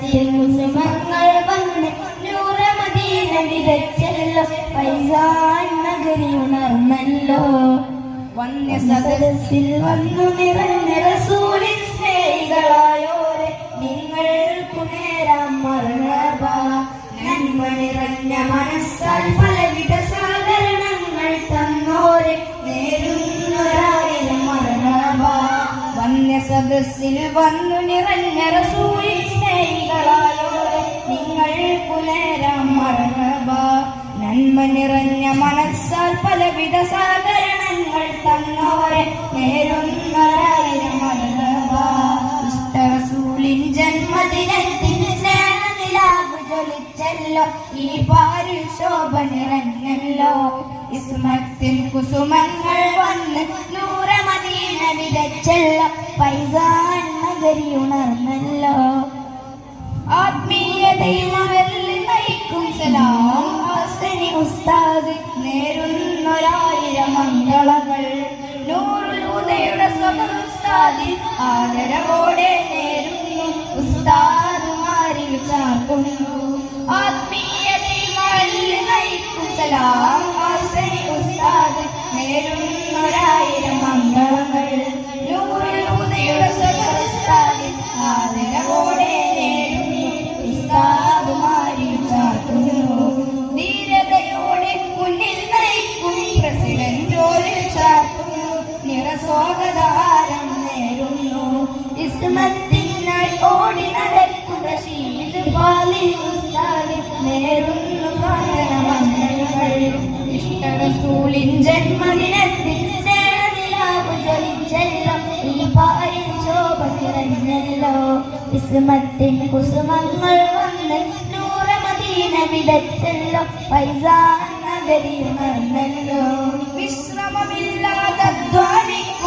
കുസുമങ്ങൾ വന്ന് നൂറ മദീന വിതച്ചല്ലോ ഫൈസാൻ നഗരി ഉണർന്നല്ലോ വന്യ സദസ്സിൽ വന്നു നിറഞ്ഞ റസൂലിൻ സ്നേഹികളായോരെ നിങ്ങൾക്കു നേരാം മർഹബ നന്മ നിറഞ്ഞ മനസ്സാൽ പലവിധ സാധരണങ്ങൾ തന്നോരെ നേരുന്നൊരായിരം മർഹബ വന്യ സദസ്സിൽ വന്നു നിറഞ്ഞ റസൂലിൻ സ്നേഹികളായോരെ നിങ്ങൾക്കു നേരാം മർഹബ നന്മ നിറഞ്ഞ മനസ്സാൽ പലവിധ സാധരണങ്ങൾ തന്നോരെ നേരുന്നൊരായിരം മർഹബ ഇഷ്ട റസൂലിൻ ജന്മദിനത്തിൽ സ്നേഹനിലാവ് ജ്വലിച്ചല്ലോ ഈ പാരിൽ ശോഭ നിറഞ്ഞല്ലോ ഇസ്മത്തിൽ കുസുമങ്ങൾ വന്ന് നൂറ മദീന വിതച്ചല്ലോ ഫൈസാൻ നഗരി ഉണർന്നല്ലോ ആത്മീയതയിൽ നയിക്കും സലാം ഹസനി ഉസ്താദ് നേരുന്നൊരായിരം മംഗളങ്ങൾ നൂറുൽ ഹുദയുടെ സ്വന്തം ഉസ്താദിൽ ആദരവോടെ നേരുന്നു ഉസ്താദുമാരിൽ ചാർക്കുന്നു ആത്മീയതയിൽ നയിക്കും സലാം ഹസനി ഉസ്താദ് നേരുന്നൊരായിരം മംഗളങ്ങൾ നൂറുൽ ഹുദയുടെ സ്വന്തം ഉസ്താദിൽ ആദരവോടെ ധീരതയോടെ മുന്നിൽ നയിക്കും പ്രസിഡന്റോരിൽ ചാർത്തുന്നു നിറസ്വാഗതഹാരം നേരുന്നു ഇസ്മത്തിനായി ഓടി നടക്കുന്ന ഷീദ് പാലിൽ ഉസ്താദ് നേരുന്നു കാരണമംഗളങ്ങൾ ഇഷ്ട റസൂലിൻ ജന്മദിനത്തിൽ സ്നേഹനിലാവ് ജ്വലിച്ചല്ലോ ഈ പാരിൽ ശോഭ നിറഞ്ഞല്ലോ ഇസ്മത്തിൻ കുസുമങ്ങൾ വന്ന് നൂറ മദീന വിതച്ചല്ലോ ഫൈസാൻ നഗരി ഉണർന്നല്ലോ വിശ്രമമില്ലാതെ ധ്വാനിക്കും